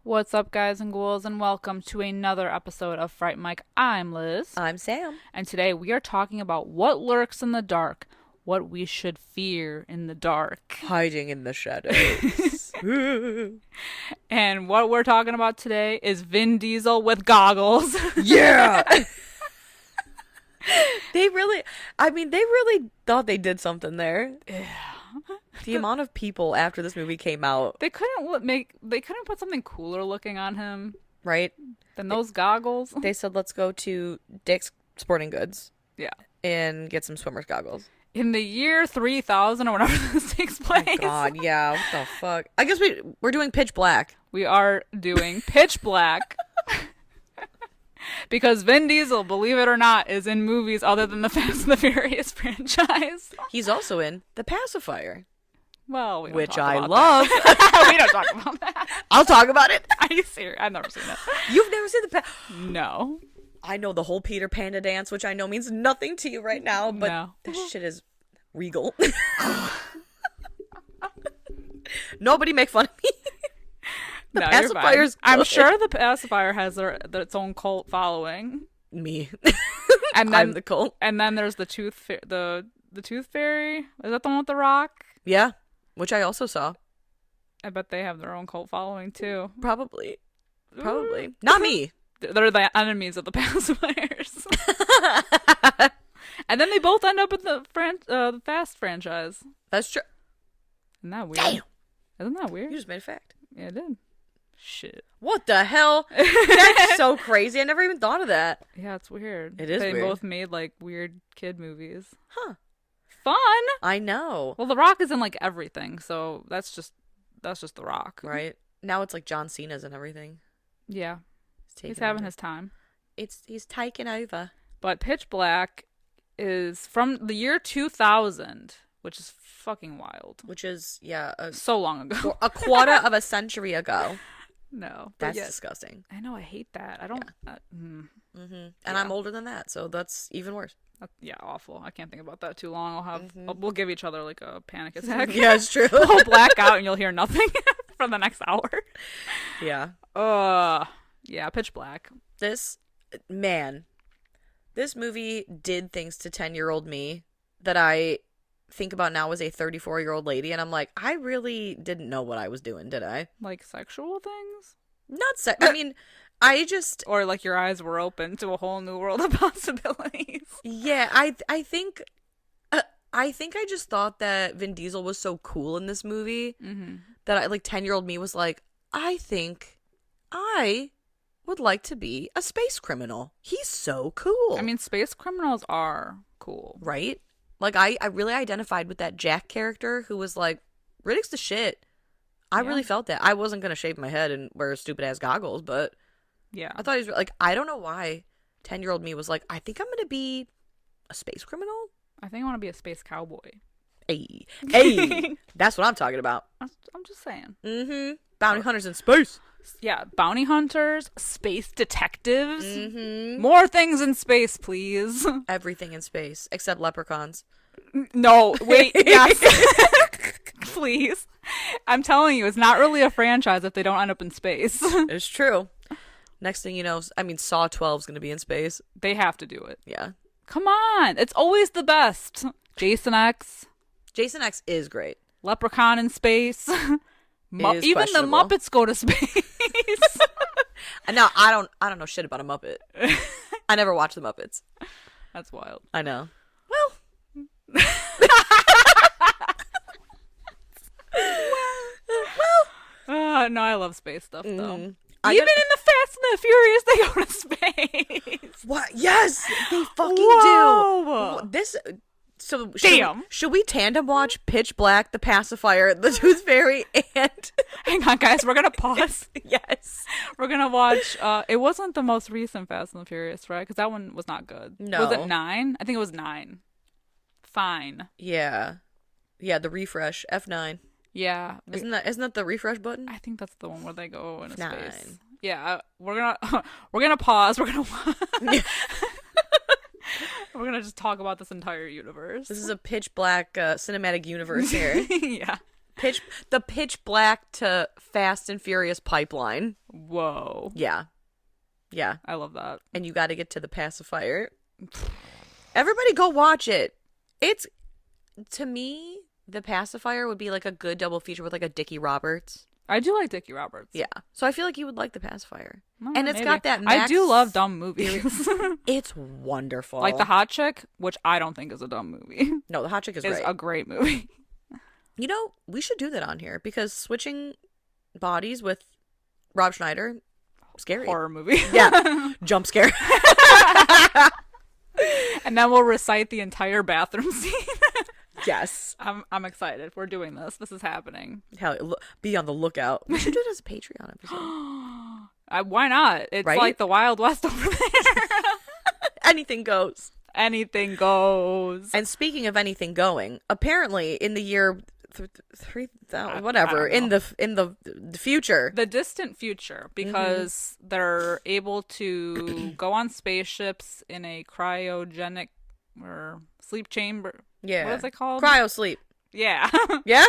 What's up, guys and ghouls, and welcome to another episode of Fright Mic. I'm Liz. I'm Sam. And today we are talking about what lurks in the dark, what we should fear in the dark. Hiding in the shadows. And what we're talking about today is Vin Diesel with goggles. Yeah! They really thought they did something there. Yeah. The amount of people after this movie came out. They couldn't put something cooler looking on him. Right? Than those goggles. They said, let's go to Dick's Sporting Goods. Yeah. And get some swimmer's goggles. In the year 3000 or whenever this takes place. Oh my God, yeah. What the fuck? I guess we're doing Pitch Black. We are doing Pitch Black. Because Vin Diesel, believe it or not, is in movies other than the Fast and the Furious franchise. He's also in The Pacifier. Well, we don't which talk I about love. That. We don't talk about that. I'll talk about it. Are you serious? I've never seen it. You've never seen No. I know the whole Peter Panda dance, which I know means nothing to you right now, but No. This shit is regal. Nobody make fun of me. The Pacifier's good. I'm sure the Pacifier has its own cult following. Me. And then, I'm the cult. And then there's the Tooth Fairy. Is that the one with the rock? Yeah, which I also saw. I bet they have their own cult following too. Probably. Not me. They're the enemies of the pacifiers. And then they both end up in the Fast franchise. That's true. Isn't that weird? Damn. Isn't that weird? You just made a fact. Yeah, it did. Shit. What the hell? That's so crazy. I never even thought of that. Yeah, it's weird. It is they weird. They both made like weird kid movies. Huh. Fun. I know. Well, The Rock is in like everything, so that's just The Rock. Right? Now it's like John Cena's and everything. Yeah. He's having his time. He's taking over. But Pitch Black is from the year 2000, which is fucking wild. Which is, yeah. So long ago. A quarter of a century ago. No. That's disgusting. I know, I hate that. I don't... Yeah. And yeah. I'm older than that, so that's even worse. Yeah, awful. I can't think about that too long. We'll give each other like a panic attack. Yeah, it's true. I'll black out and you'll hear nothing for the next hour. Yeah. Yeah, Pitch Black. This movie did things to 10-year-old me that I think about now as a 34-year-old lady, and I'm like, I really didn't know what I was doing, did I? Like sexual things? Not I mean, I just... Or like your eyes were open to a whole new world of possibilities. Yeah, I think I just thought that Vin Diesel was so cool in this movie that 10-year-old me was like, I think I would like to be a space criminal. He's so cool. I mean, space criminals are cool. Right? Like, I really identified with that Jack character who was like, Riddick's the shit. I really felt that. I wasn't going to shave my head and wear stupid-ass goggles, but yeah, I thought he was, like, I don't know why 10-year-old me was like, I think I'm going to be a space criminal. I think I want to be a space cowboy. Hey, that's what I'm talking about. I'm just saying. Bounty hunters in space. Yeah, bounty hunters, space detectives. More things in space, please. Everything in space, except leprechauns. No, wait, yes. Please. I'm telling you, it's not really a franchise if they don't end up in space. It's true. Next thing you know, I mean, Saw 12 is going to be in space. They have to do it. Yeah. Come on. It's always the best. Jason X. Jason X is great. Leprechaun in space. Even the Muppets go to space. No, I don't know shit about a Muppet. I never watched the Muppets. That's wild. I know. Well. No, I love space stuff though. Even in the Fast and the Furious, they go to space. What? Yes, they fucking Whoa. do. This. So damn. Should we tandem watch Pitch Black, The Pacifier, The Tooth Fairy, and hang on, guys, we're gonna pause. Yes, we're gonna watch. It wasn't the most recent Fast and the Furious, right? Because that one was not good. No, was it 9? I think it was 9. fine. Yeah. Yeah, the refresh. F9. Yeah. Isn't that the refresh button? I think that's the one where they go into F9. space. Yeah, we're gonna pause. We're gonna we're gonna just talk about this entire universe. This is a pitch black cinematic universe here. Yeah. The pitch black to Fast and Furious pipeline. Whoa. Yeah. Yeah. I love that. And you got to get to the pacifier. Everybody go watch it. It's, to me, the pacifier would be like a good double feature with like a Dickie Roberts. I do like Dickie Roberts. Yeah. So I feel like you would like the pacifier. Oh, and it's maybe. got that I do love dumb movies. It's wonderful. Like The Hot Chick, which I don't think is a dumb movie. No, The Hot Chick is great. a great movie. You know, we should do that on here because switching bodies with Rob Schneider, scary. Horror movie. Yeah. Jump scare. And then we'll recite the entire bathroom scene. Yes. I'm excited. We're doing this. This is happening. Hell, be on the lookout. We should do it as a Patreon episode. Why not? It's Right? like the Wild West over there. Anything goes. Anything goes. And speaking of anything going, apparently in the year 3000, whatever, I in the future, The distant future, because they're able to go on spaceships in a cryogenic or sleep chamber. yeah, What is it called? cryo sleep. Yeah. Yeah,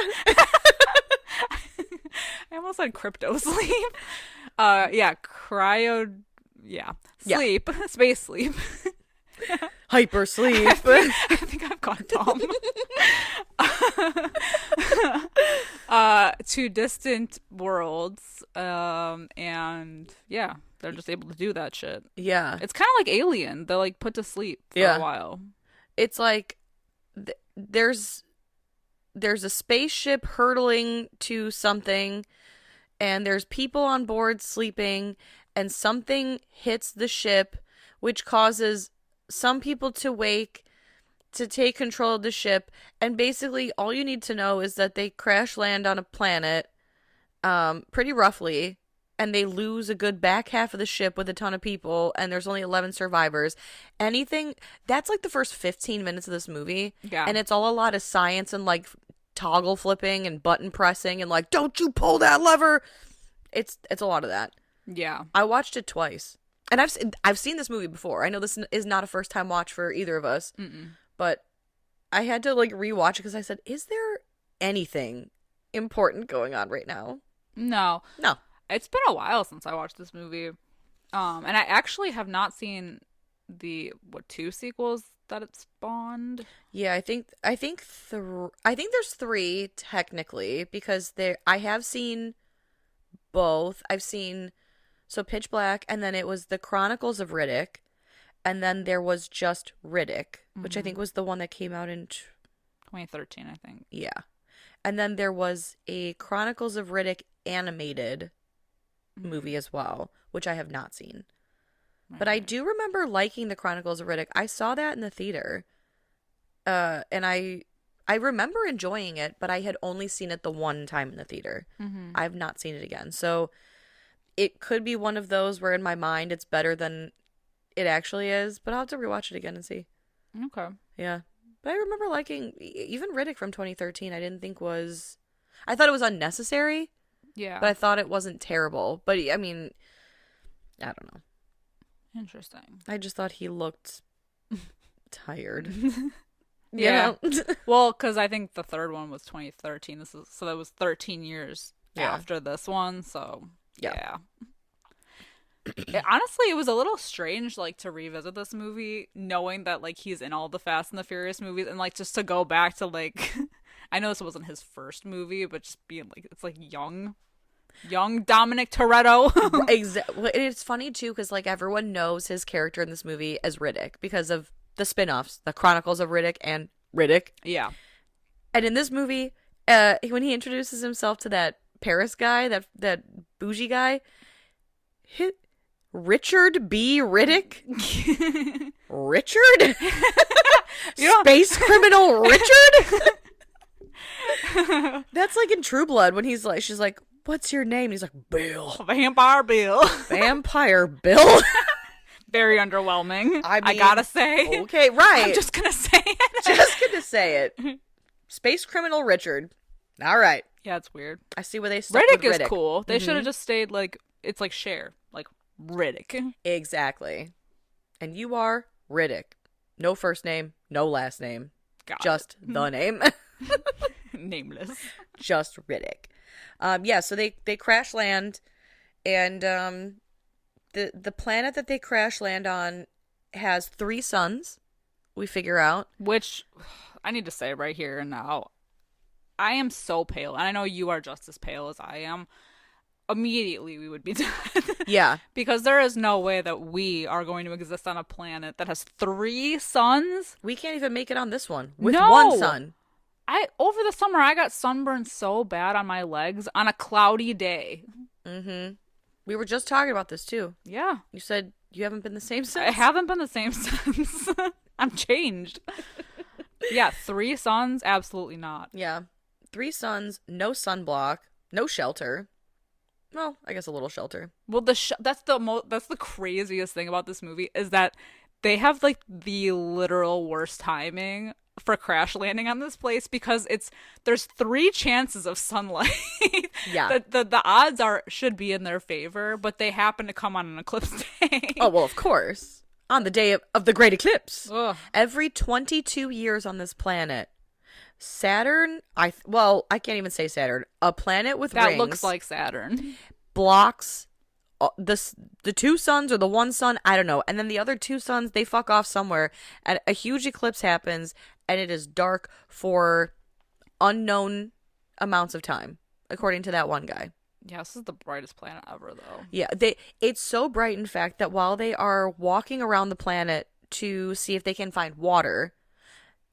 I almost said crypto sleep. Yeah, sleep, space sleep. hyper sleep. I think I've gone dumb. To distant worlds, and yeah, they're just able to do that shit. Yeah, It's kind of like Alien. They're like put to sleep for Yeah. a while. it's like there's a spaceship hurtling to something, and there's people on board sleeping, and something hits the ship, which causes some people to wake, to take control of the ship, and basically all you need to know is that they crash land on a planet, pretty roughly, and they lose a good back half of the ship with a ton of people, and there's only 11 survivors. That's like the first 15 minutes of this movie, Yeah. and it's all a lot of science and like toggle flipping and button pressing and like, don't you pull that lever. It's a lot of that. Yeah. I watched it twice. And I've seen this movie before. I know this is not a first time watch for either of us. But I had to like rewatch it because I said, is there anything important going on right now? No. No. It's been a while since I watched this movie. And I actually have not seen the 2 sequels that it spawned. Yeah, I think there's 3 technically because I have seen both. I've seen Pitch Black, and then it was the Chronicles of Riddick, and then there was just Riddick, which I think was the one that came out in 2013, I think. Yeah. And then there was a Chronicles of Riddick animated movie as well, which I have not seen. But I do remember liking the Chronicles of Riddick. I saw that in the theater. And I remember enjoying it, but I had only seen it the one time in the theater. I've not seen it again. So it could be one of those where in my mind it's better than it actually is, but I'll have to rewatch it again and see. Okay. Yeah. But I remember liking even Riddick from 2013. I thought it was unnecessary, Yeah. but I thought it wasn't terrible. But I mean, I don't know. Interesting. I just thought he looked tired. Yeah. You know? Well, because I think the third one was 2013. So that was 13 years Yeah. after this one. So Yeah. Honestly, it was a little strange, like, to revisit this movie, knowing that, like, he's in all the Fast and the Furious movies, and, like, just to go back to, like, I know this wasn't his first movie, but just being, like, it's, like, young Dominic Toretto. Exactly. It's funny, too, because, like, everyone knows his character in this movie as Riddick because of the spin-offs, the Chronicles of Riddick and Riddick. Yeah. And in this movie, when he introduces himself to that Paris guy, that bougie guy, Richard B. Riddick? Richard? Space criminal Richard? That's like in True Blood when she's like, what's your name? And he's like, Bill. Vampire Bill. Vampire Bill. Very underwhelming. I I mean, gotta say. Okay, right. I'm just gonna say it. Just gonna say it. Space criminal Richard. All right. Yeah, it's weird. I see where they stuck Riddick with is Riddick. cool. They should have just stayed like it's like Cher, like Riddick. Exactly. And you are Riddick. No first name, no last name. Just the name. Nameless. Just Riddick. Yeah, so they crash land, and the planet that they crash land on has 3 suns, we figure out. Which I need to say right here and now, I am so pale, and I know you are just as pale as I am. Immediately we would be dead. Yeah. Because there is no way that we are going to exist on a planet that has 3 suns. We can't even make it on this one with No! 1 sun. Over the summer I got sunburned so bad on my legs on a cloudy day. Mm-hmm. We were just talking about this too. Yeah. You said you haven't been the same since? I haven't been the same since. I'm changed. Yeah, 3 suns? Absolutely not. Yeah. 3 suns, no sunblock, no shelter. Well, I guess a little shelter. Well, that's the craziest thing about this movie is that they have like the literal worst timing for crash landing on this place because there's 3 chances of sunlight. Yeah. The odds should be in their favor, but they happen to come on an eclipse day. Oh, well, of course. On the day of the great eclipse. Ugh. Every 22 years on this planet, Saturn, I can't even say Saturn, a planet with that rings looks like Saturn. blocks the 2 suns or the 1 sun, I don't know. And then the other 2 suns, they fuck off somewhere and a huge eclipse happens and it is dark for unknown amounts of time, according to that one guy. Yeah, this is the brightest planet ever, though. Yeah, it's so bright, in fact, that while they are walking around the planet to see if they can find water,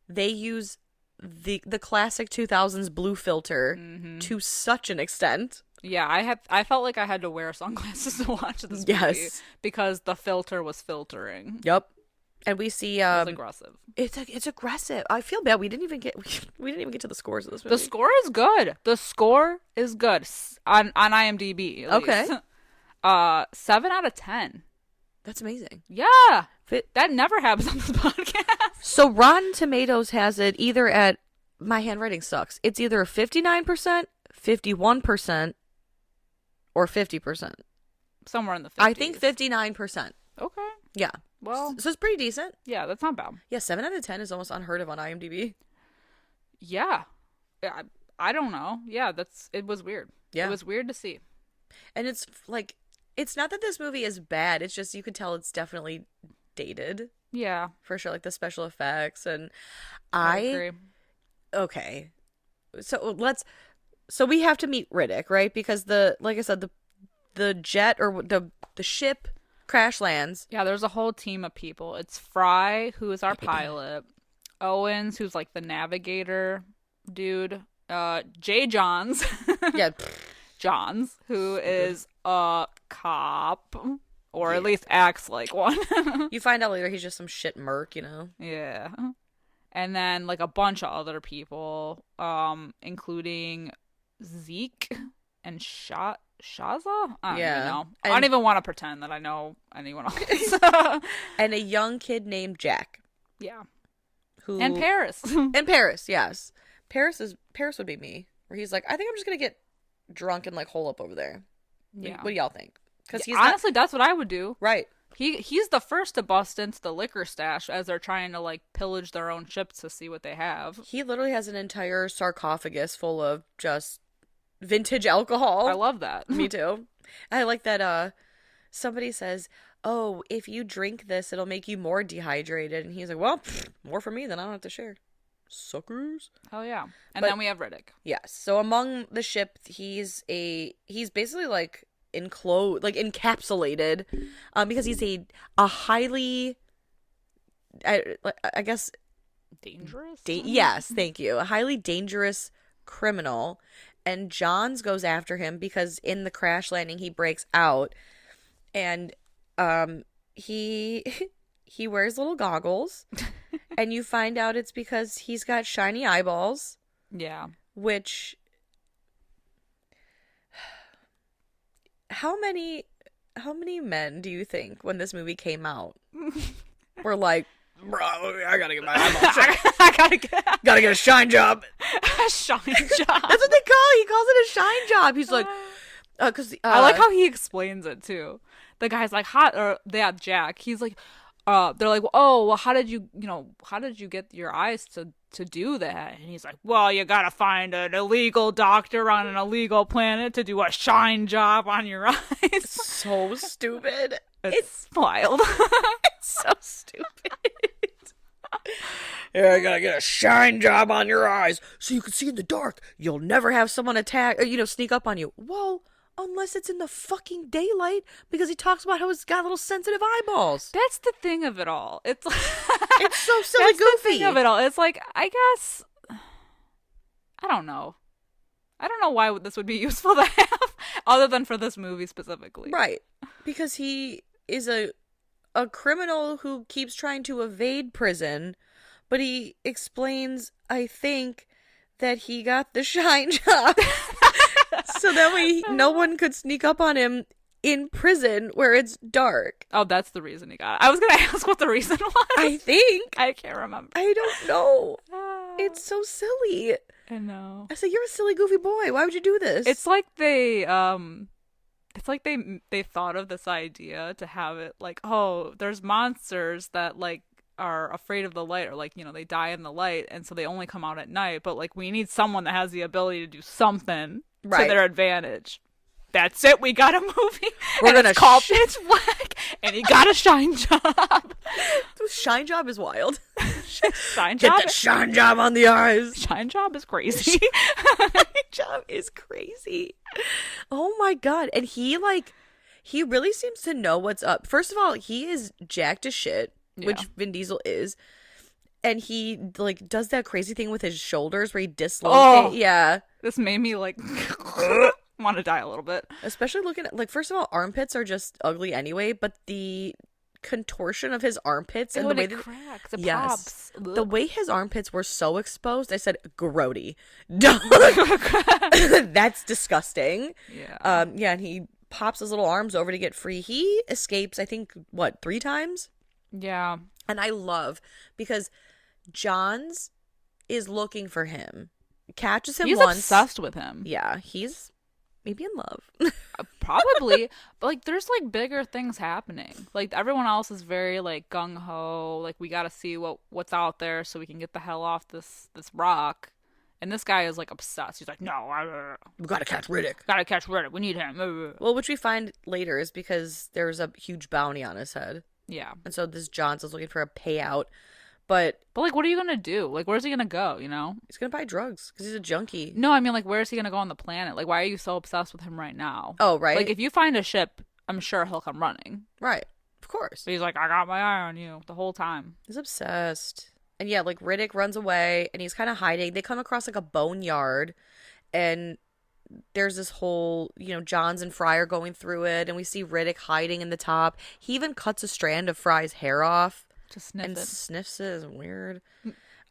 they use the classic 2000s blue filter to such an extent. Yeah, I felt like I had to wear sunglasses to watch this movie. Yes. Because the filter was filtering. Yep. And we see It's aggressive. It's aggressive. I feel bad. We didn't even get to the scores of this movie. The score is good. On IMDb. At Okay. Least. 7 out of 10. That's amazing. Yeah. That never happens on this podcast. So Rotten Tomatoes has it either at, my handwriting sucks. It's either 59%, 51%, or 50%. Somewhere in the 50s. I think 59%. Okay. Yeah. Well, So it's pretty decent. yeah, that's not bad. Yeah, 7 out of 10 is almost unheard of on IMDb. Yeah. I don't know. Yeah, it was weird. Yeah. It was weird to see. And it's like, it's not that this movie is bad. It's just you could tell it's definitely dated. Yeah. For sure. Like the special effects. And I agree. Okay. So we have to meet Riddick, right? Because like I said, the jet or the ship crash lands. Yeah, there's a whole team of people. It's Fry, who is our pilot. Owens, who's like the navigator dude. Jay Johns. Yeah. Johns, who is a cop. Or at least acts like one. You find out later he's just some shit merc, you know? Yeah. And then like a bunch of other people, including Zeke and Shaza? I don't even know. I don't even want to pretend that I know anyone else. And a young kid named Jack. Yeah. And Paris. And Paris, yes. Paris would be me. Where he's like, I think I'm just gonna get drunk and like hole up over there. Yeah. What do y'all think? Because honestly, that's what I would do. Right. He's the first to bust into the liquor stash as they're trying to like pillage their own ships to see what they have. He literally has an entire sarcophagus full of just vintage alcohol. I love that. Me too. I like that somebody says, oh, if you drink this, it'll make you more dehydrated. And he's like, well, more for me, then I don't have to share. Suckers. Oh yeah. And then we have Riddick. Yes. So among the ship, he's basically like encapsulated, because he's a highly, I guess, dangerous. Yes, thank you. A highly dangerous criminal, and Johns goes after him because in the crash landing he breaks out, and he wears little goggles, and you find out it's because he's got shiny eyeballs. Yeah. Which How many how many men do you think when this movie came out were like, bro, I gotta get my eyeball checked. I gotta Get a shine job. a shine job. That's what they call it. He calls it a shine job. He's like, because I like how he explains it too. The guy's like, hot, or Jack. He's like, they're like, oh, well, how did you get your eyes to do that? And he's like, well, you gotta find an illegal doctor on an illegal planet to do a shine job on your eyes. So stupid. It's wild. It's so stupid. Yeah, I gotta get a shine job on your eyes so you can see in the dark. You'll never have someone attack or, sneak up on you. Well, unless it's in the fucking daylight, because he talks about how he's got little sensitive eyeballs. That's the thing of it all. It's It's so silly, that's goofy. the thing of it all. It's like, I guess, I don't know. I don't know why this would be useful to have, other than for this movie specifically. Right. Because he is a criminal who keeps trying to evade prison, but he explains, I think, that he got the shine job so that way no one could sneak up on him in prison where it's dark. Oh, that's the reason he got it. I was gonna ask what the reason was. I think. I can't remember. I don't know. It's so silly. I know. I said, you're a silly, goofy boy. Why would you do this? It's like they thought of this idea to have it like, oh, there's monsters that like are afraid of the light, or like, they die in the light, and so they only come out at night, but like we need someone that has the ability to do something to their advantage. That's it. We got a movie. We're gonna it's called Pitch Black, and he got a shine job. The shine job is wild. Shine job. Get the shine job on the eyes. Shine job is crazy. Shine job is crazy. Oh my god! And he really seems to know what's up. First of all, he is jacked as shit, which Vin Diesel is. And he like does that crazy thing with his shoulders where he dislocates. Oh, yeah. This made me like want to die a little bit. Especially looking at, like, first of all, armpits are just ugly anyway, but the contortion of his armpits and the way it cracks, it pops. The way his armpits were so exposed, I said, grody. That's disgusting. Yeah. Yeah, and he pops his little arms over to get free. He escapes, I think, 3 times? Yeah. And I love, because Johns is looking for him. Catches him once. He's obsessed with him. Yeah, he's maybe in love. Probably. But like there's like bigger things happening. Like everyone else is very like gung ho, like we gotta see what's out there so we can get the hell off this rock. And this guy is like obsessed. He's like, no, we gotta catch Riddick. Gotta catch Riddick. We need him. Well, which we find later is because there's a huge bounty on his head. Yeah. And so this Johns is looking for a payout. But like, what are you gonna do? Like, where's he gonna go? He's gonna buy drugs because he's a junkie. No, I mean, like, where is he gonna go on the planet? Like, why are you so obsessed with him right now? Oh, right. Like, if you find a ship, I'm sure he'll come running. Right. Of course. But he's like, I got my eye on you the whole time. He's obsessed. And yeah, like Riddick runs away and he's kind of hiding. They come across like a boneyard, and there's this whole, Johns and Fry are going through it, and we see Riddick hiding in the top. He even cuts a strand of Fry's hair off. To sniff and it. Sniffs it. Is weird.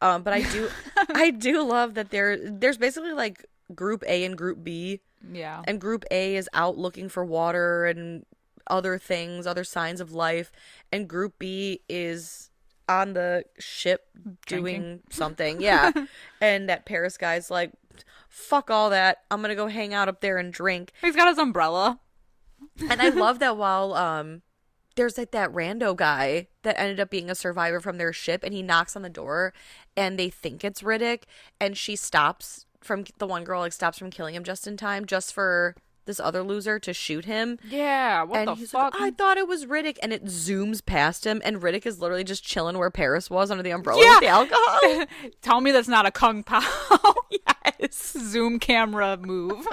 But I do love that there's basically like Group A and Group B. Yeah. And Group A is out looking for water and other things, other signs of life, and Group B is on the ship doing something. Yeah. And that Paris guy's like, fuck all that. I'm gonna go hang out up there and drink. He's got his umbrella. And I love that while there's like that rando guy that ended up being a survivor from their ship, and he knocks on the door and they think it's Riddick, and she stops from the one girl, like stops from killing him just in time, just for this other loser to shoot him. Yeah, what and the he's fuck? Like, I thought it was Riddick, and it zooms past him, and Riddick is literally just chilling where Paris was under the umbrella with the alcohol. Tell me that's not a Kung Pao. Yes. Zoom camera move.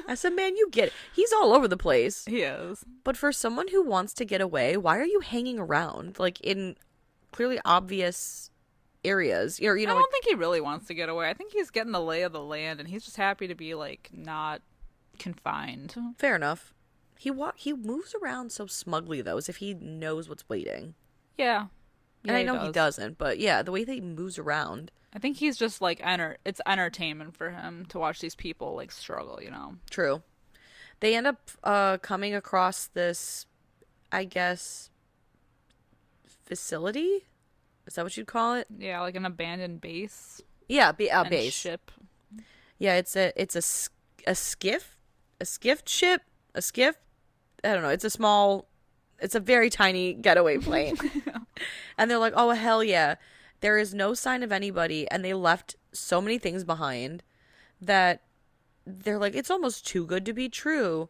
I said, man, you get it. He's all over the place. He is. But for someone who wants to get away, why are you hanging around? Like, in clearly obvious areas. I don't think he really wants to get away. I think he's getting the lay of the land, and he's just happy to be, like, not confined. Fair enough. He moves around so smugly, though, as if he knows what's waiting. Yeah. And I know he doesn't, but yeah, the way that he moves around. I think he's just like it's entertainment for him to watch these people like struggle, True. They end up coming across this, I guess, facility. Is that what you'd call it? Yeah, like an abandoned base Yeah, a and base. ship. Yeah, a skiff, ship, a skiff. I don't know. It's a very tiny getaway plane. And they're like, oh, hell yeah. There is no sign of anybody. And they left so many things behind that they're like, it's almost too good to be true.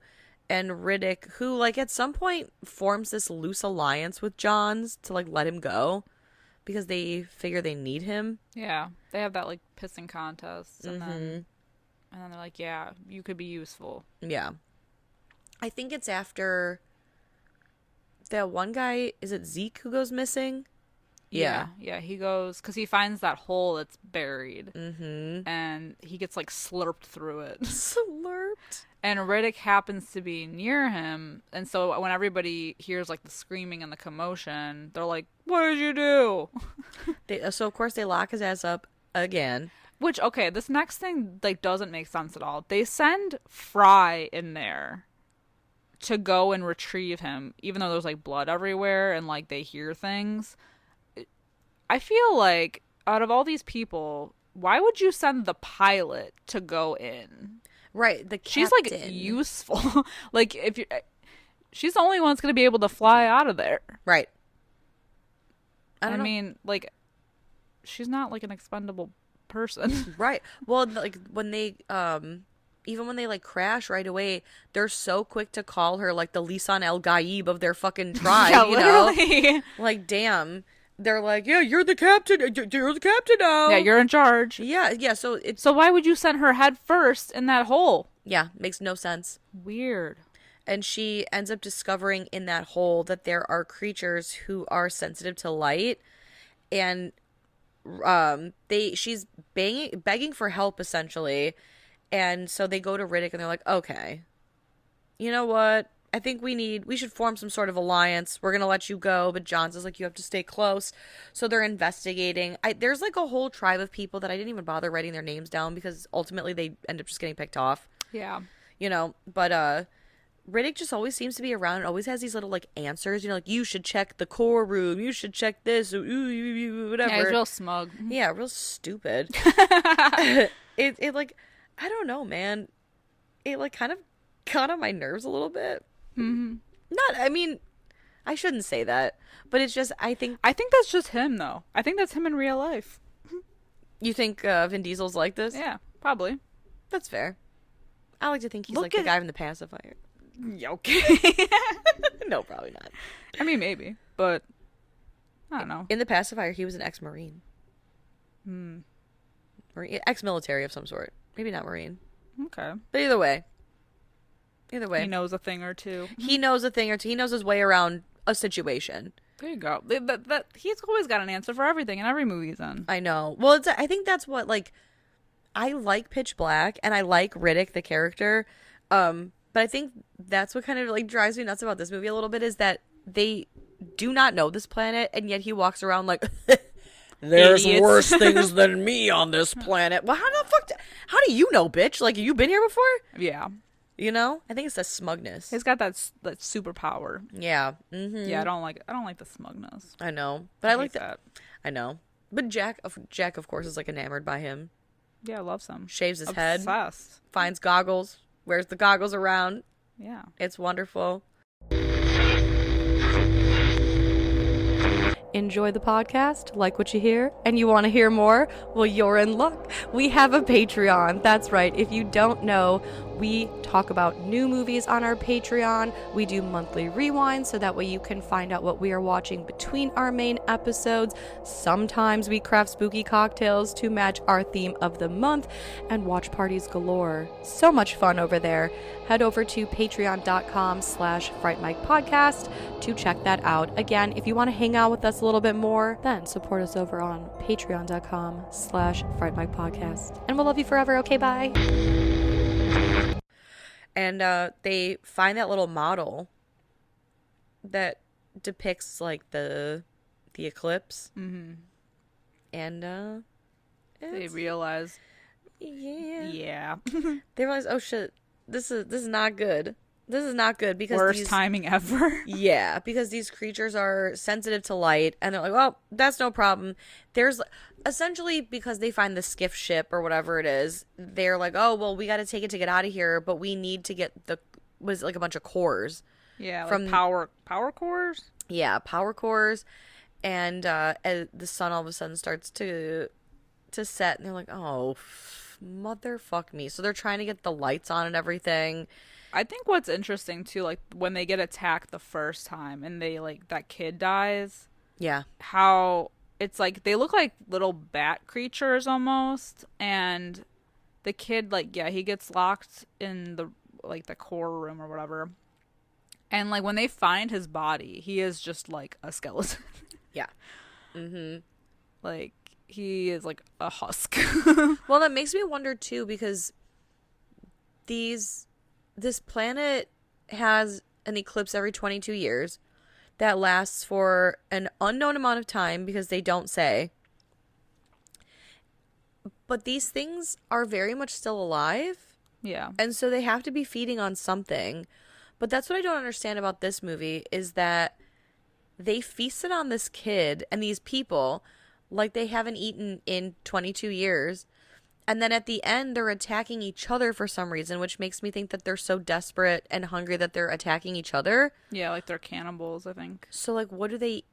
And Riddick, who, like, at some point forms this loose alliance with Johns to, like, let him go because they figure they need him. Yeah, they have that like pissing contest, and then they're like, yeah, you could be useful. Yeah. I think it's after that one guy, is it Zeke who goes missing? Yeah, he goes because he finds that hole that's buried, and he gets like slurped through it. Slurped. And Riddick happens to be near him, and so when everybody hears like the screaming and the commotion, they're like, "What did you do?" So of course they lock his ass up again. Which, okay, this next thing like doesn't make sense at all. They send Fry in there to go and retrieve him, even though there's like blood everywhere and like they hear things. I feel like out of all these people, why would you send the pilot to go in? Right, the She's captain. like useful. Like if you, she's the only one that's gonna be able to fly out of there. Right. I mean, like, she's not like an expendable person. Right. Well, like when they even when they like crash right away, they're so quick to call her like the Lisan El Gaib of their fucking tribe. Yeah, you know, literally. like damn. They're like, yeah, you're the captain. You're the captain now. Yeah, you're in charge. Yeah. So why would you send her head first in that hole? Yeah, makes no sense. Weird. And she ends up discovering in that hole that there are creatures who are sensitive to light, and she's begging for help essentially, and so they go to Riddick and they're like, okay, you know what? I think we should form some sort of alliance. We're gonna let you go, but Johns is like, you have to stay close. So they're investigating. There's like a whole tribe of people that I didn't even bother writing their names down because ultimately they end up just getting picked off. Yeah. You know, but Riddick just always seems to be around and always has these little like answers, you know, like you should check the core room, you should check this, whatever. Yeah, he's real smug. Yeah, real stupid. it like, I don't know, man. It like kind of got on my nerves a little bit. I mean, I shouldn't say that, but it's just I think that's just him though. I think that's him in real life. You think Vin Diesel's like this? Yeah, probably. That's fair. I like to think he's like the guy from the pacifier. Yeah, okay. No, probably not. I mean, maybe, but I don't know. In the pacifier, he was an ex-Marine. Ex-military of some sort. Maybe not Marine. Okay. But either way. He knows a thing or two. He knows a thing or two. He knows his way around a situation. There you go. He's always got an answer for everything in every movie he's in. I know. Well, I think that's what, like, I like Pitch Black, and I like Riddick, the character. But I think that's what kind of, like, drives me nuts about this movie a little bit, is that they do not know this planet, and yet he walks around like, there's Idiots. worse things than me on this planet. Well, how do you know, bitch? Like, you been here before? Yeah. You know? I think it's the smugness. He's got that superpower. Yeah. Mm-hmm. Yeah, I don't like the smugness. I know. But I like that. I know. But Jack, of course, is, like, enamored by him. Yeah, loves him. Shaves his head. Obsessed. Finds goggles. Wears the goggles around. Yeah. It's wonderful. Enjoy the podcast, like what you hear, and you want to hear more? Well, you're in luck. We have a Patreon. That's right. If you don't know, we talk about new movies on our Patreon. We do monthly rewinds so that way you can find out what we are watching between our main episodes. Sometimes we craft spooky cocktails to match our theme of the month, and watch parties galore. So much fun over there. Head over to patreon.com/Fright Mic podcast to check that out. Again, if you want to hang out with us a little bit more, then support us over on patreon.com/Fright Mic podcast. And we'll love you forever. Okay, bye. And they find that little model that depicts like the eclipse. Mm-hmm. And they realize. Yeah. Yeah. They realize, oh shit, this is not good. This is not good because Worst timing ever. yeah, because these creatures are sensitive to light, and they're like, well, that's no problem. There's essentially because they find the skiff ship or whatever it is, they're like, oh, well, we got to take it to get out of here, but we need to get was like a bunch of cores. Yeah, from like power cores. Yeah, power cores, and the sun all of a sudden starts to set, and they're like, oh, motherfuck me. So they're trying to get the lights on and everything. I think what's interesting too, like when they get attacked the first time and they like that kid dies. Yeah. How it's like they look like little bat creatures almost, and the kid like he gets locked in the like the core room or whatever. And like when they find his body, he is just like a skeleton. Yeah. Mhm. Like he is like a husk. Well, that makes me wonder too because this planet has an eclipse every 22 years that lasts for an unknown amount of time because they don't say. But these things are very much still alive. Yeah. And so they have to be feeding on something. But that's what I don't understand about this movie is that they feasted on this kid and these people like they haven't eaten in 22 years. And then at the end, they're attacking each other for some reason, which makes me think that they're so desperate and hungry that they're attacking each other. Yeah, like they're cannibals, I think. So, like, what do they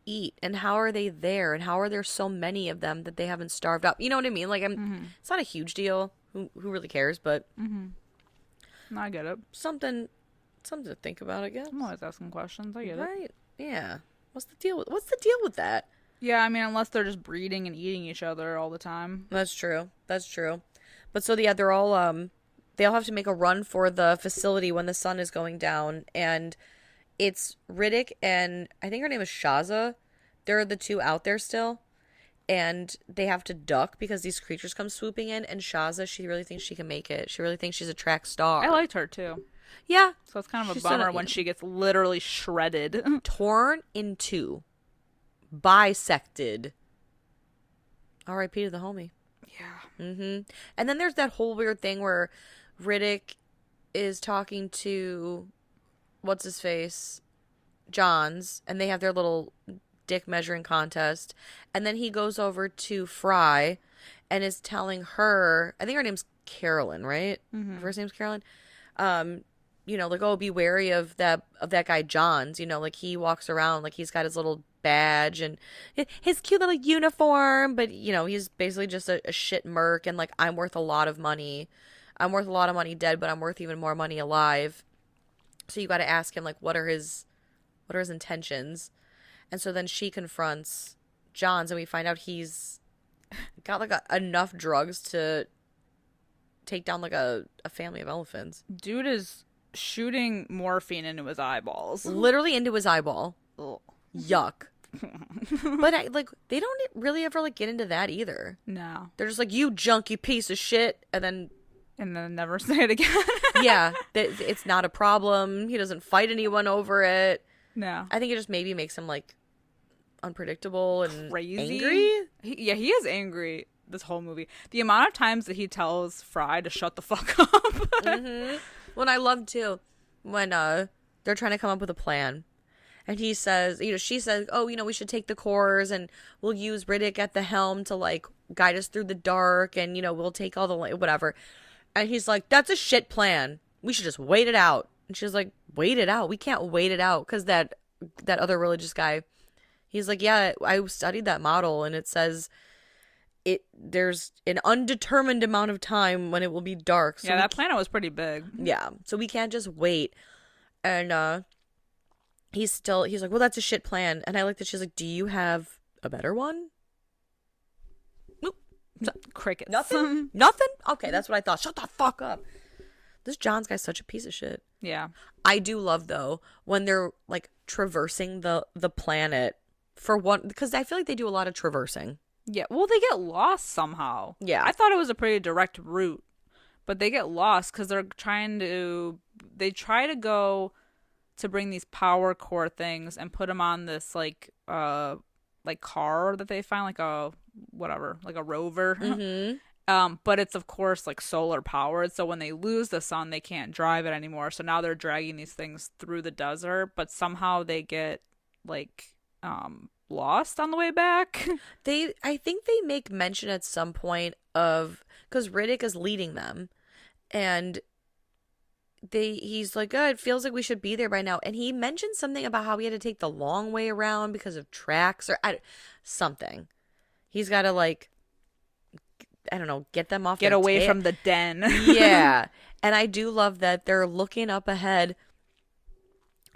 eat? And how are they there? And how are there so many of them that they haven't starved out? You know what I mean? Like, it's not a huge deal. Who really cares? But No, I get it. something to think about, I guess. I'm always asking questions. I get it. Right? Yeah. What's the deal with that? Yeah, I mean, unless they're just breeding and eating each other all the time. That's true. But so yeah, they're all they all have to make a run for the facility when the sun is going down, and it's Riddick and I think her name is Shaza. They're the two out there still, and they have to duck because these creatures come swooping in. And Shaza, she really thinks she can make it. She really thinks she's a track star. I liked her too. Yeah. So it's kind of a bummer when she gets literally shredded. Torn in two. Bisected. R.I.P. to the homie. Yeah. And then there's that whole weird thing where Riddick is talking to what's his face, Johns, and they have their little dick measuring contest, and then he goes over to Fry and is telling her, I think her name's Carolyn, right? Her first name's Carolyn. You know, like, oh, be wary of that guy Johns. You know, like he walks around like he's got his little badge and his cute little uniform, but you know, he's basically just a shit merc, and like, I'm worth a lot of money. I'm worth a lot of money dead, but I'm worth even more money alive. So you got to ask him, like, what are his intentions? And so then she confronts Johns, and we find out he's got like enough drugs to take down like a family of elephants. Dude is shooting morphine into his eyeballs. Literally into his eyeball. Ugh. Yuck. But they don't really ever like get into that either. No. They're just like, you junky piece of shit, and then never say it again. yeah, it's not a problem. He doesn't fight anyone over it. No. I think it just maybe makes him like unpredictable and crazy. angry. He is angry this whole movie. The amount of times that he tells Fry to shut the fuck up. When I love too when they're trying to come up with a plan. And he says, you know, she says, oh, you know, we should take the cores and we'll use Riddick at the helm to like guide us through the dark, and you know, we'll take all the whatever. And he's like, that's a shit plan. We should just wait it out. And she's like, wait it out? We can't wait it out because that other religious guy, he's like, yeah, I studied that model and it says there's an undetermined amount of time when it will be dark. So yeah, that planet was pretty big. Yeah, so we can't just wait. And he's like, well, that's a shit plan. And I like that she's like, do you have a better one? Nope. Crickets. Nothing? Nothing? Okay, that's what I thought. Shut the fuck up. This Johns guy's such a piece of shit. Yeah. I do love, though, when they're, like, traversing the planet for one, because I feel like they do a lot of traversing. Yeah, well, they get lost somehow. Yeah. I thought it was a pretty direct route, but they get lost because they try to go to bring these power core things and put them on this like car that they find, like a whatever, like a rover. But it's of course like solar powered. So when they lose the sun, they can't drive it anymore. So now they're dragging these things through the desert, but somehow they get like lost on the way back. I think they make mention at some point of, because Riddick is leading them, and he's like, oh, it feels like we should be there by now. And he mentioned something about how he had to take the long way around because of tracks or something. He's got to like, I don't know, get them off. Get away from the den. Yeah. And I do love that they're looking up ahead,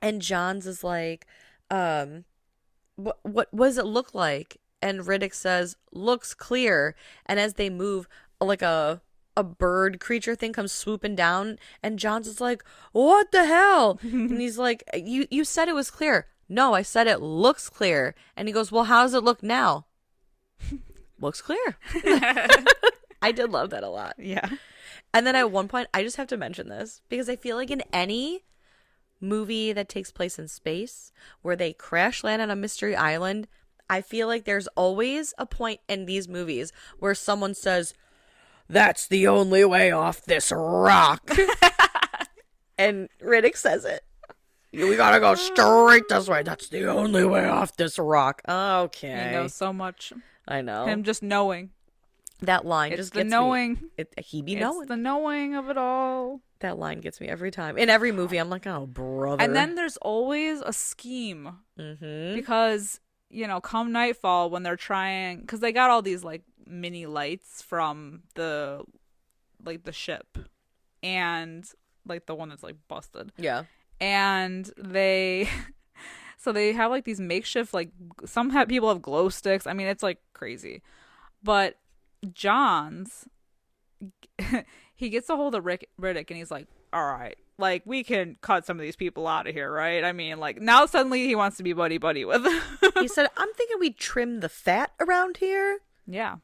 and Johns is like, what does it look like? And Riddick says, looks clear. And as they move, like a bird creature thing comes swooping down, and Johns is like, what the hell? And he's like, you said it was clear. No, I said it looks clear. And he goes, well, how does it look now? Looks clear. I did love that a lot. Yeah. And then at one point, I just have to mention this because I feel like in any movie that takes place in space where they crash land on a mystery island, I feel like there's always a point in these movies where someone says, that's the only way off this rock. And Riddick says it. We gotta go straight this way. That's the only way off this rock. Okay. He knows so much. I know. Him just knowing. That line It's just the gets knowing. me. He be It's knowing. the knowing of it all. That line gets me every time. In every movie, I'm like, oh, brother. And then there's always a scheme. Mm-hmm. Because, come nightfall when they're trying... Because they got all these, like, mini lights from the ship. And, like, the one that's, like, busted. Yeah. And they... So they have, like, these makeshift, like... Some people have glow sticks. I mean, it's, like, crazy. But Johns... he gets a hold of Riddick, and he's like, all right, like, we can cut some of these people out of here, right? I mean, like, now suddenly he wants to be buddy-buddy with them. He said, I'm thinking we trim the fat around here. Yeah.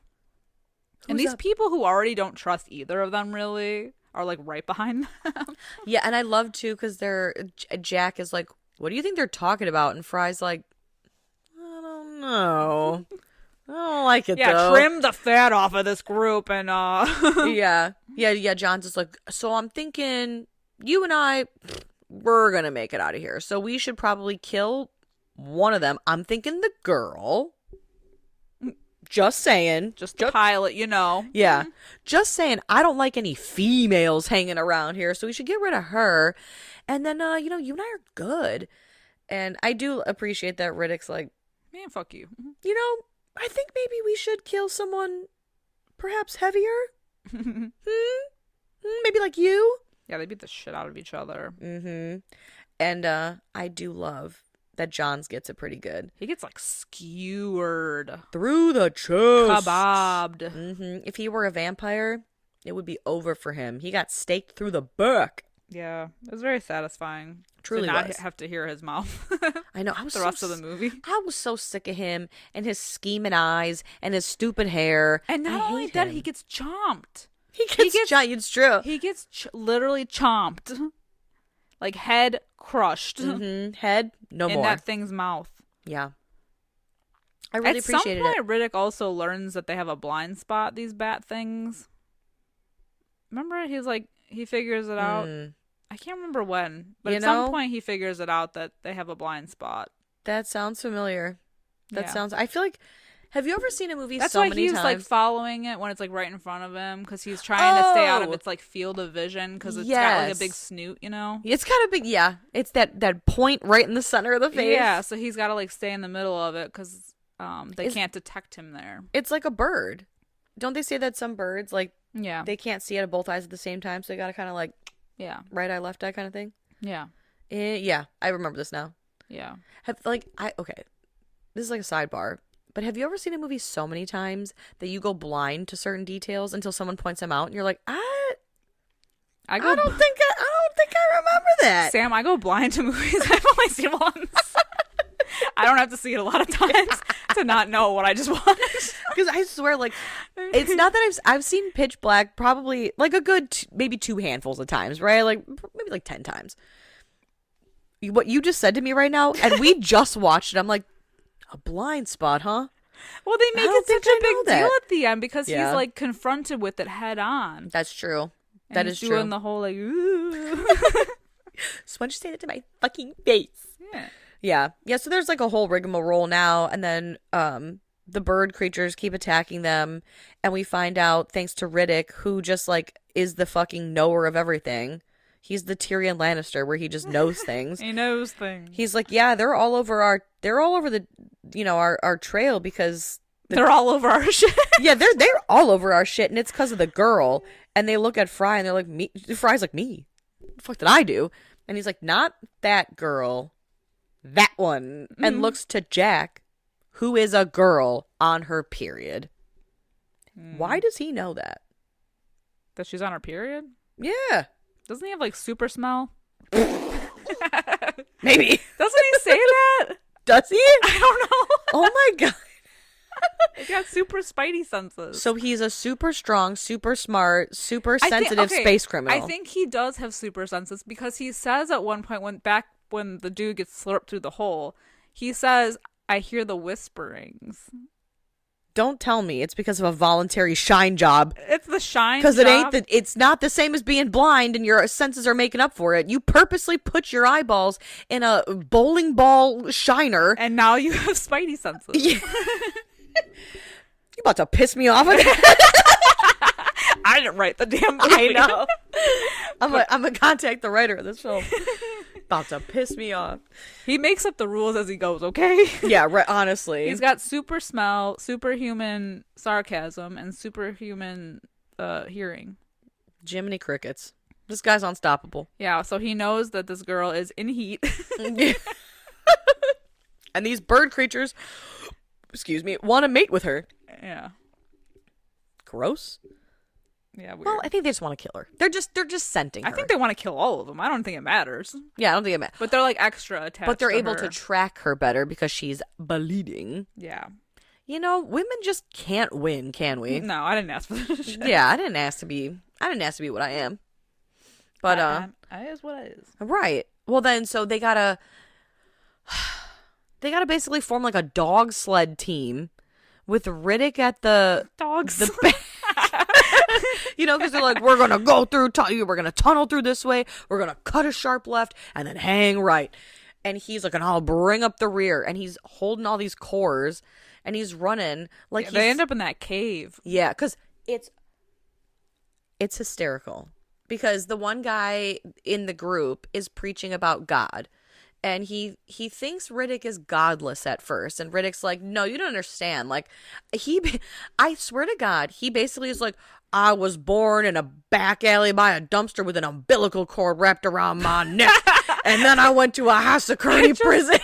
And these people who already don't trust either of them, really, are, like, right behind them. Yeah, and I love, too, because Jack is like, what do you think they're talking about? And Fry's like, I don't know. I don't like it, though. Trim the fat off of this group and, Yeah. John's just like, so I'm thinking you and I, we're going to make it out of here. So we should probably kill one of them. I'm thinking the girl. Just saying. Just the pilot, Yeah. Just saying, I don't like any females hanging around here, so we should get rid of her. And then, you and I are good. And I do appreciate that Riddick's like, man, fuck you. I think maybe we should kill someone perhaps heavier. Maybe like you. Yeah, they beat the shit out of each other. Mm-hmm. And I do love that Johns gets it pretty good. He gets, like, skewered. Through the chest. Kebabbed. Mm-hmm. If he were a vampire, it would be over for him. He got staked through the back. Yeah, it was very satisfying. Truly to not was. Have to hear his mouth. I know. I was the rest of the movie. I was so sick of him and his scheming eyes and his stupid hair. And not only that, he gets chomped. He gets chomped. It's true. He gets literally chomped. Like, head crushed. Mm-hmm. Head, no more. In that thing's mouth. Yeah. I really appreciated it. At some point, Riddick also learns that they have a blind spot, these bat things. Remember? He figures it out. I can't remember when, but at some point he figures it out that they have a blind spot. That sounds familiar. I feel like, have you ever seen a movie That's so why many times? That's why he's, like, following it when it's, like, right in front of him, because he's trying to stay out of its, like, field of vision, because it's got, like, a big snoot, It's got a big, yeah. It's that point right in the center of the face. Yeah, so he's got to, like, stay in the middle of it, because they can't detect him there. It's like a bird. Don't they say that some birds, like, yeah, they can't see out of both eyes at the same time, so they got to kind of, like, yeah, right eye, left eye kind of thing? Yeah. Yeah, I remember this now. Yeah. Okay, this is like a sidebar, but have you ever seen a movie so many times that you go blind to certain details until someone points them out and you're like, I don't think I remember that. Sam, I go blind to movies I've only seen once. I don't have to see it a lot of times to not know what I just watched. Because I swear, like, it's not that I've seen Pitch Black probably like a good maybe 2 handfuls of times, right? Like maybe like 10 times. What you just said to me right now, and we just watched it. I'm like, a blind spot, huh? Well, they make it such a big deal at the end because Yeah. he's like confronted with it head on. That's true. And That he's is true. doing the whole like, ooh. So why don't you say that to my fucking face? Yeah. Yeah. So there's like a whole rigmarole now, and then the bird creatures keep attacking them, and we find out thanks to Riddick, who just like is the fucking knower of everything. He's the Tyrion Lannister, where he just knows things. He knows things. He's like, yeah, they're all over the, our trail because They're all over our shit. yeah, they're all over our shit, and it's because of the girl. And they look at Fry, and they're like, me. Fry's like, me. What the fuck did I do? And he's like, not that girl, that one. And looks to Jack, who is a girl on her period. Why does he know that? That she's on her period? Yeah. Doesn't he have like super smell? Maybe. Doesn't he say that? Does he? I don't know. Oh my god. He got super spidey senses. So he's a super strong, super smart, super sensitive space criminal. I think he does have super senses because he says at one point when the dude gets slurped through the hole, he says, "I hear the whisperings." Don't tell me it's because of a voluntary shine job. It's the shine because job. It's not the same as being blind and your senses are making up for it. You purposely put your eyeballs in a bowling ball shiner, and now you have spidey senses. Yeah. You about to piss me off again? I didn't write the damn movie. I know. I'm gonna contact the writer of this film. About to piss me off. He makes up the rules as he goes, okay? Yeah, right, honestly. He's got super smell, superhuman sarcasm, and superhuman hearing. Jiminy crickets. This guy's unstoppable. Yeah, so he knows that this girl is in heat. And these bird creatures, want to mate with her. Yeah. Gross. Yeah, weird. Well, I think they just want to kill her. They're just scenting her. I think they want to kill all of them. I don't think it matters. Yeah, I don't think it matters. But they're like extra attached. But they're to able her. to track her better because she's bleeding. Yeah. You know, women just can't win, can we? No, I didn't ask for this shit. Yeah, I didn't ask to be what I am. But I is what I is. Right. Well then, so they gotta basically form like a dog sled team with Riddick at the dogs. Because they're like, we're gonna go through, we're gonna tunnel through this way, we're gonna cut a sharp left and then hang right. And he's like, and I'll bring up the rear, and he's holding all these cores, and he's running like they end up in that cave. Yeah, because it's hysterical. Because the one guy in the group is preaching about God. And he thinks Riddick is godless at first. And Riddick's like, no, you don't understand. Like, I swear to God, he basically is like, I was born in a back alley by a dumpster with an umbilical cord wrapped around my neck. And then I went to a high security prison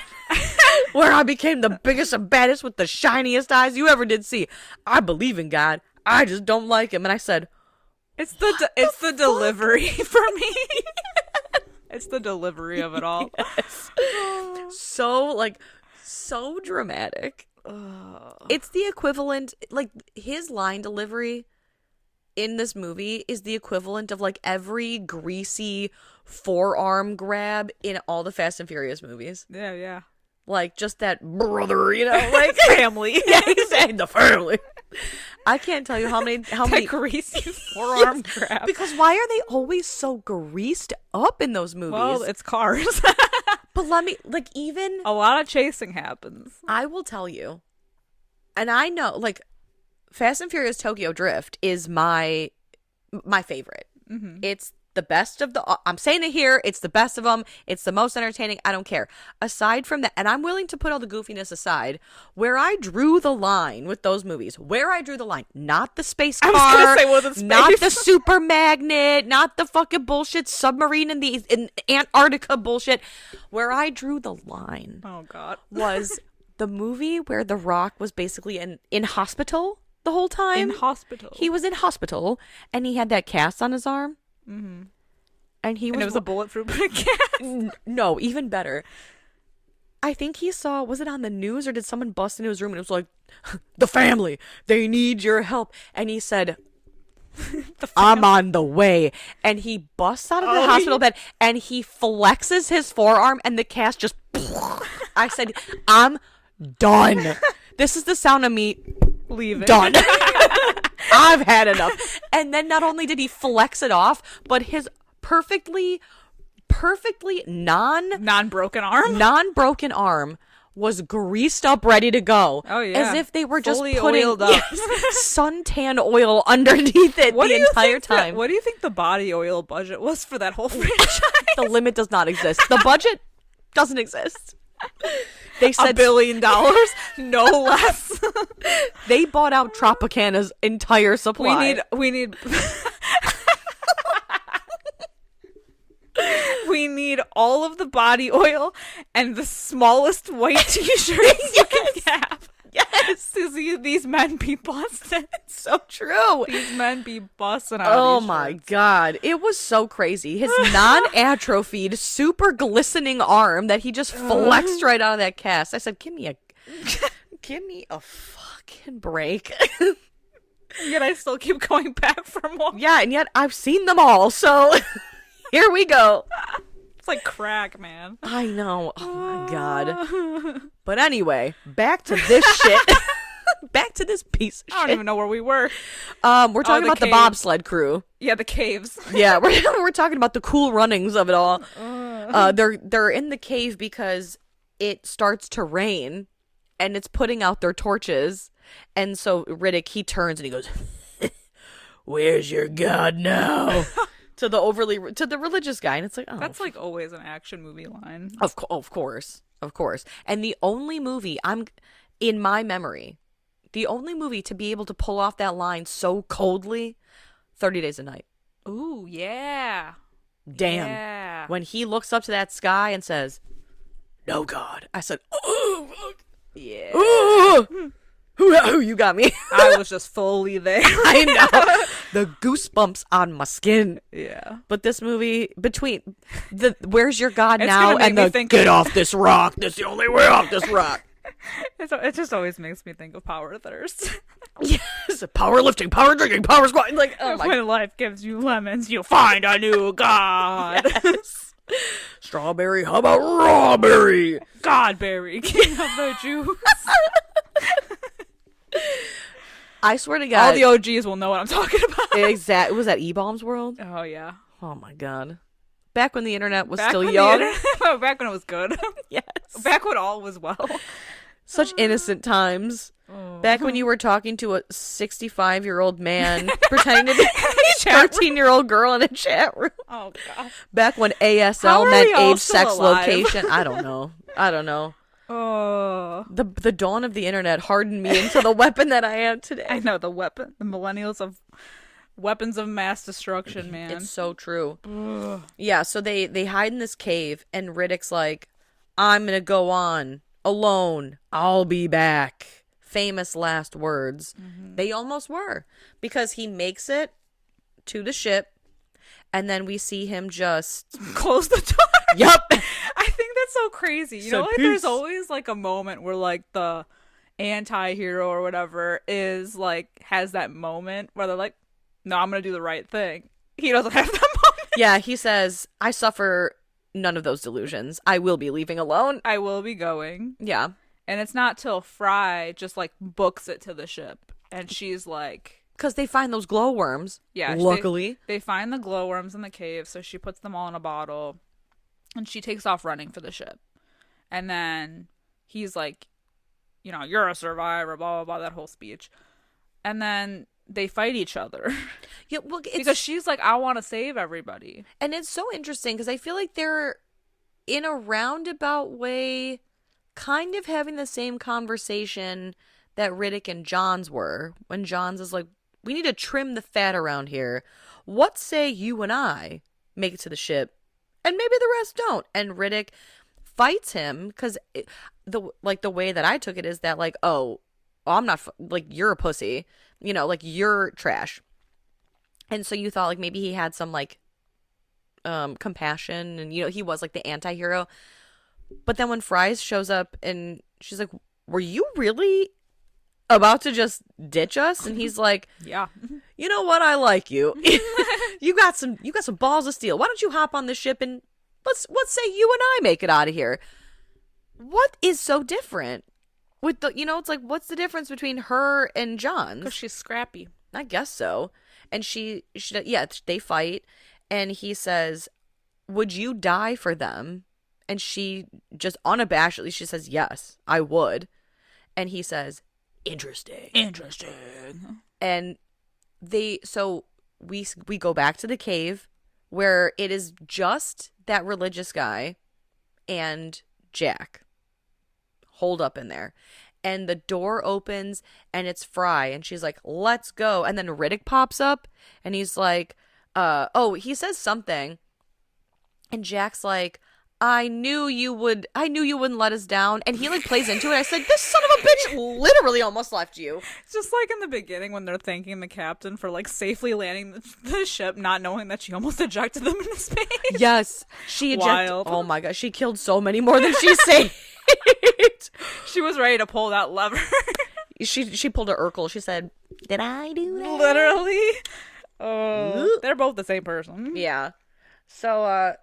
where I became the biggest and baddest with the shiniest eyes you ever did see. I believe in God. I just don't like him. And I said, it's the delivery for me. It's the delivery of it all. Yes. So dramatic. It's the equivalent, like, his line delivery in this movie is the equivalent of, like, every greasy forearm grab in all the Fast and Furious movies. Yeah. Like, just that brother, like family. Yeah, he's saying the family. I can't tell you how many greasy forearm grab. Because why are they always so greased up in those movies? Well, it's cars. But let me, like, even a lot of chasing happens. I will tell you, and I know, like, Fast and Furious Tokyo Drift is my favorite. Mm-hmm. It's the best of I'm saying it here, it's the best of them. It's the most entertaining. I don't care. Aside from that, and I'm willing to put all the goofiness aside, where I drew the line with those movies, not the space car, not the super magnet, not the fucking bullshit submarine in Antarctica bullshit. Where I drew the line, oh God, was the movie where The Rock was basically in hospital the whole time. In hospital. He was in hospital, and he had that cast on his arm. Mm-hmm. And it was a bulletproof cast. No, even better. I think he saw, was it on the news or did someone bust into his room and it was like, the family, they need your help. And he said, I'm on the way. And he busts out of the hospital bed and he flexes his forearm and the cast just, I said, I'm done. This is the sound of me leaving. done. I've had enough. And then not only did he flex it off, but his perfectly non-broken arm was greased up, ready to go. Oh yeah, as if they were fully just putting oiled up. suntan oil underneath it the entire time. What do you think the body oil budget was for that whole franchise? The limit does not exist. The budget doesn't exist. They said $1 billion, no less. They bought out Tropicana's entire supply. We need we need all of the body oil and the smallest white t-shirts you can have. Yes. These men be busting. It's so true. These men be busting out. Oh these my shirts. God. It was so crazy. His non-atrophied, super glistening arm that he just flexed right out of that cast. I said, give me a fucking break. Yet I still keep going back for more. Yeah, and yet I've seen them all, so here we go. It's like crack, man. I know. Oh my God. But anyway, back to this shit. Back to this piece of shit. I don't even know where we were. We're talking about the caves. bobsled crew. Yeah, the caves. Yeah, we're talking about the cool runnings of it all. They're in the cave because it starts to rain, and it's putting out their torches, and so Riddick, he turns and he goes, "Where's your god now?" to the religious guy, and it's like, oh, That's like always an action movie line. of course, and the only movie in my memory, the only movie to be able to pull off that line so coldly, 30 Days a Night. Ooh, yeah. Damn. Yeah. When he looks up to that sky and says, "No God," I said, "Oh, fuck. Yeah. Oh, you got me." I was just fully there. I know. The goosebumps on my skin. Yeah. But this movie, between the "Where's your God It's now" gonna make and me the think "Get off this rock, this is the only way off this rock." It just always makes me think of Power Thirst. Yes, powerlifting, power drinking, power squatting. Like, oh my. When life gives you lemons, you find a new God. Yes. Strawberry, how about rawberry? Godberry, king of the Jews. I swear to God. All the OGs will know what I'm talking about. Exactly. Was that E-Bombs World? Oh, yeah. Oh my God. Back when the internet was Back still when young. Back when it was good. Yes. Back when all was well. Such innocent times. Oh. Back when you were talking to a 65-year-old man pretending to be a 13-year-old girl in a chat room. Oh, God. Back when How ASL are meant we all age, still sex, alive? location. I don't know. Oh. The dawn of the internet hardened me into the weapon that I am today. I know, the millennials of weapons of mass destruction, man. It's so true. Ugh. Yeah, so they hide in this cave, and Riddick's like, "I'm gonna go on alone. I'll be back." Famous last words. Mm-hmm. They almost were, because he makes it to the ship, and then we see him just close the door. Yup. I think that's so crazy. You know, like, peace. there's always like a moment where like the anti-hero or whatever is like has that moment where they're like, "No, I'm gonna do the right thing." He doesn't have that moment. Yeah, he says, "I suffer none of those delusions. I will be leaving alone. I will be going." Yeah. And it's not till Fry just like books it to the ship, and she's like, because they find those glowworms. Yeah. Luckily. They find the glowworms in the cave, so she puts them all in a bottle, and she takes off running for the ship. And then he's like, you know, "You're a survivor," blah, blah, blah, that whole speech. And then they fight each other. Yeah, well, because she's like, "I want to save everybody." And it's so interesting because I feel like they're, in a roundabout way, kind of having the same conversation that Riddick and Johns were. When Johns is like, "We need to trim the fat around here. What say you and I make it to the ship, and maybe the rest don't?" And Riddick fights him because the way that I took it is that like, oh, I'm not like, you're a pussy, you know, like, you're trash. And so you thought like maybe he had some like compassion, and you know, he was like the anti-hero. But then when Fries shows up and she's like, "Were you really about to just ditch us?" And he's like, "Yeah. You know what? I like you. You got some balls of steel. Why don't you hop on the ship and let's say you and I make it out of here." What is so different? with the, it's like, what's the difference between her and Because John's? she's scrappy. I guess so. And yeah, they fight, and he says, "Would you die for them?" And she just unabashedly, she says, "Yes, I would." And he says, "Interesting." Interesting. And so we go back to the cave where it is just that religious guy and Jack holed up in there. And the door opens and it's Fry, and she's like, "Let's go." And then Riddick pops up and he's like, he says something. And Jack's like, I knew you wouldn't let us down. And he like plays into it. I said, this son of a bitch literally almost left you. It's just like in the beginning when they're thanking the captain for like safely landing the ship, not knowing that she almost ejected them into space. Yes. She ejected. Wild. Oh my gosh. She killed so many more than she saved. She was ready to pull that lever. She pulled a Urkel. She said, did I do that? Literally. They're both the same person. Yeah. So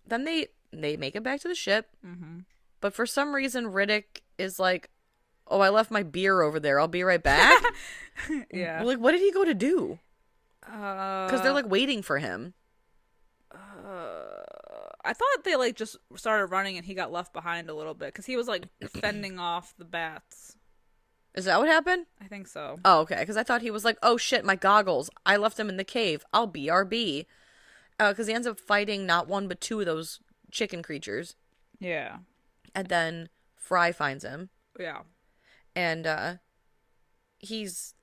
then they make it back to the ship. Mm-hmm. But for some reason, Riddick is like, oh, I left my beer over there. I'll be right back. Yeah. Like, what did he go to do? Because they're like waiting for him. I thought they like just started running and he got left behind a little bit because he was like fending off the bats. Is that what happened? I think so. Oh, okay. Because I thought he was like, oh shit, my goggles. I left them in the cave. I'll BRB. Because he ends up fighting not one but two of those chicken creatures. Yeah. And then Fry finds him. Yeah. And he's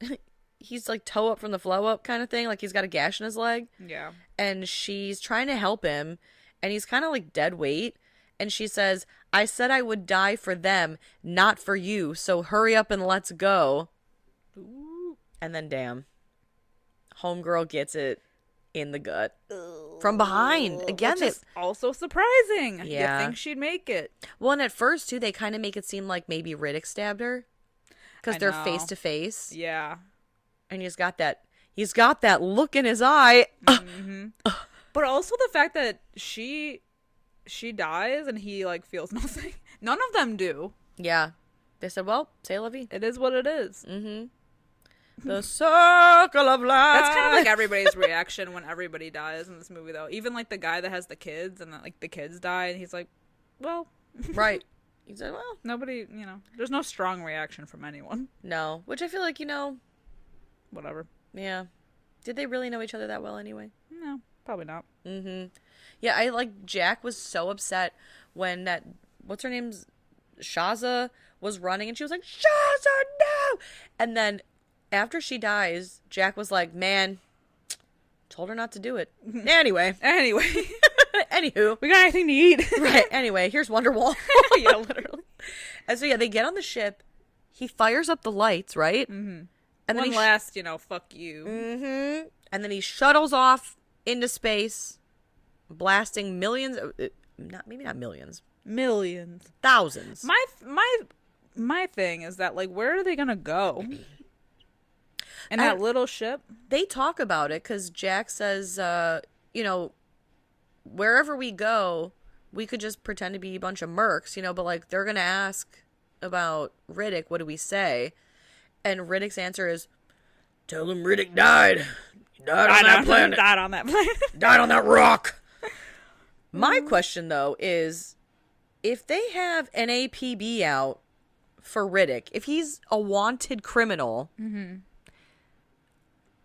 like toe up from the flow up kind of thing. Like he's got a gash in his leg. Yeah. And she's trying to help him. And he's kind of like dead weight. And she says, I said I would die for them, not for you. So hurry up and let's go. Ooh. And then damn. Homegirl gets it in the gut. From behind. Again, which is also surprising. Yeah. You think she'd make it. Well, and at first, too, they kind of make it seem like maybe Riddick stabbed her. Because they're face to face. Yeah. And he's got that look in his eye. Mm-hmm. But also the fact that she dies and he like feels nothing. None of them do. Yeah. They said, well, say la vie. It is what it is. Mm-hmm. The circle of life. That's kind of like everybody's reaction when everybody dies in this movie, though. Even like the guy that has the kids, and then, like the kids die, and he's like, "Well, right." He said, "Well, nobody, there's no strong reaction from anyone." No, which I feel like whatever. Yeah. Did they really know each other that well anyway? No, probably not. Mm-hmm. Yeah, I like Jack was so upset when that what's her name's Shaza was running, and she was like, "Shaza, no!" And then after she dies, Jack was like, man, told her not to do it. Anyway. Anywho. We got anything to eat. Right. Anyway, here's Wonderwall. Yeah, literally. And so, yeah, they get on the ship. He fires up the lights, right? Mm-hmm. And One then last, fuck you. Mm-hmm. And then he shuttles off into space, blasting millions, maybe not millions. Millions. Thousands. My thing is that, like, where are they going to go? And that little ship? They talk about it because Jack says, wherever we go, we could just pretend to be a bunch of mercs, but, like, they're going to ask about Riddick. What do we say? And Riddick's answer is, tell him Riddick died. He died on that planet. Died on that planet. Died on that rock. My question, though, is if they have an APB out for Riddick, if he's a wanted criminal... Mm-hmm.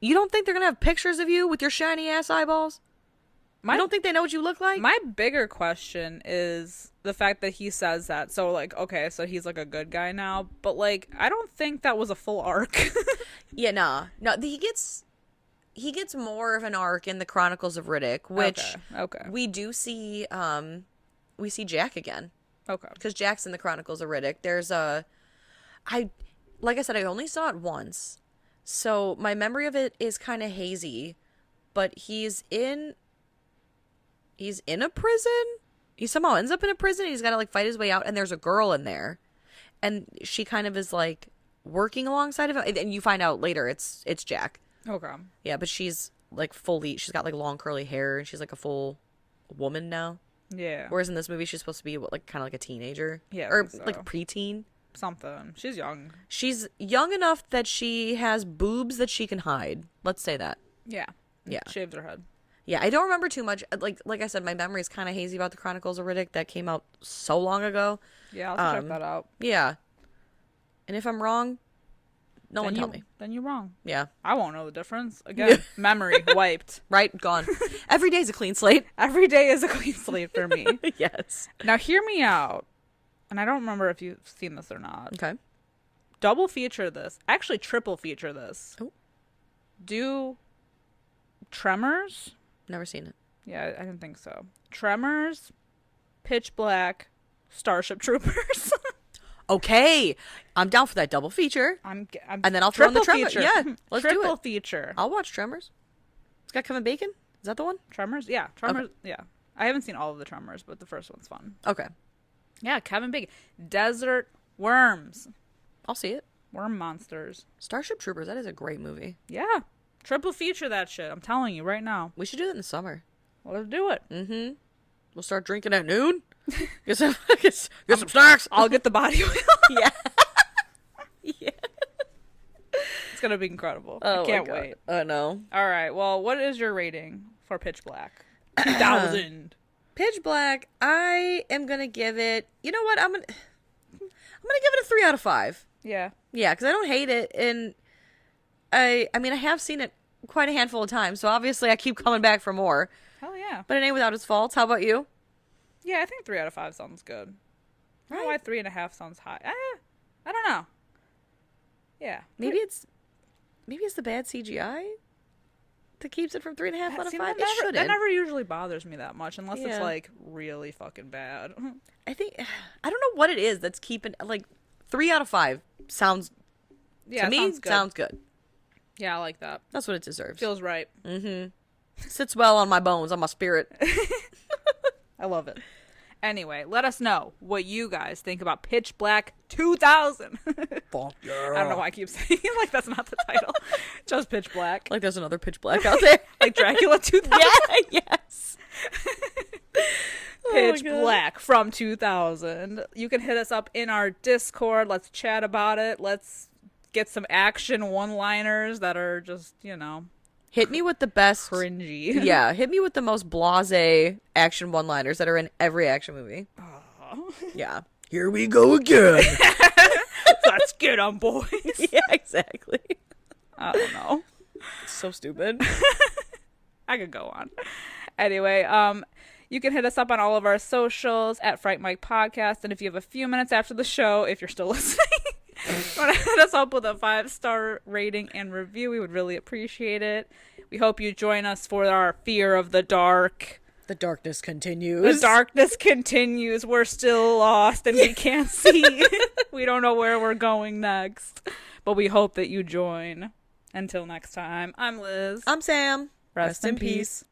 You don't think they're going to have pictures of you with your shiny ass eyeballs? You don't think they know what you look like? My bigger question is the fact that he says that. So, like, okay, so he's, like, a good guy now. But, like, I don't think that was a full arc. Yeah, nah. No, he gets more of an arc in the Chronicles of Riddick, which okay. we do see, we see Jack again. Okay. Because Jack's in the Chronicles of Riddick. There's like I said, I only saw it once. So my memory of it is kind of hazy, but he's in a prison. He somehow ends up in a prison. He's got to like fight his way out, and there's a girl in there, and she kind of is like working alongside of him. And you find out later it's Jack. Okay. Yeah, but she's like she's got like long curly hair, and she's like a full woman now. Yeah. Whereas in this movie, she's supposed to be like kind of like a teenager. Yeah. Or like preteen. something. She's young. She's young enough that she has boobs that she can hide. Let's say that. Yeah. Yeah. Shaves her head. Yeah, I don't remember too much. Like I said, my memory is kind of hazy about the Chronicles of Riddick. That came out so long ago. Yeah, I'll check that out. Yeah. And if I'm wrong, no one tell me. Then you're wrong. Yeah. I won't know the difference. Again, memory wiped. Right? Gone. Every day's a clean slate. Every day is a clean slate for me. Yes. Now, hear me out. And I don't remember if you've seen this or not. Okay. Double feature this. Actually, triple feature this. Oh. Do Tremors. Never seen it. Yeah, I didn't think so. Tremors, Pitch Black, Starship Troopers. Okay. I'm down for that double feature. I'm And then I'll throw in the triple Tremors. feature. Yeah, let's do Triple it. feature. I'll watch Tremors. It's got Kevin Bacon? Is that the one? Tremors? Yeah, Tremors. Yeah. I haven't seen all of the Tremors, but the first one's fun. Okay. Yeah, Kevin Bacon. Desert worms. I'll see it. Worm monsters. Starship Troopers. That is a great movie. Yeah. Triple feature that shit. I'm telling you right now. We should do it in the summer. Let's do it. Mm-hmm. We'll start drinking at noon. Get some snacks. I'll get the body oil. Yeah. Yeah. It's going to be incredible. Oh, I can't wait. I know. All right. Well, what is your rating for Pitch Black? 2000. Pitch Black, I am going to give it, you know what? I'm going to give it a 3 out of 5. Yeah. Yeah, because I don't hate it. And I mean, I have seen it quite a handful of times. So obviously I keep coming back for more. Hell yeah. But it ain't without its faults. How about you? Yeah, I think 3 out of 5 sounds good. I don't know why 3.5 sounds high. I don't know. Yeah. Maybe it's the bad CGI that keeps it from 3.5 out of 5. It shouldn't. That never usually bothers me that much unless it's Yeah. like really fucking bad. I don't know what it is that's keeping, like, 3 out of 5 sounds, Yeah, to me, sounds good. sounds good. Yeah, I like that. That's what it deserves. Feels right. Sits well on my bones, on my spirit. I love it. Anyway, let us know what you guys think about Pitch Black 2000. Fuck yeah. I don't know why I keep saying like that's not the title. Just Pitch Black. Like there's another Pitch Black out there. Like Dracula 2000. Yeah, yes. Pitch God. Black from 2000. You can hit us up in our Discord. Let's chat about it. Let's get some action one-liners that are just, Hit me with the best. cringy. Yeah, hit me with the most blasé action one-liners that are in every action movie. Yeah. Here we go again. Let's get on, boys. Yeah, exactly. I don't know. So stupid. I could go on. Anyway, you can hit us up on all of our socials at Fright Mic Podcast. And if you have a few minutes after the show, if you're still listening, want to hit us up with a 5-star rating and review, we would really appreciate it. We hope you join us for our Fear of the Dark. The darkness continues. The darkness continues. We're still lost and we can't see. We don't know where we're going next. But we hope that you join. Until next time, I'm Liz. I'm Sam. Rest in peace.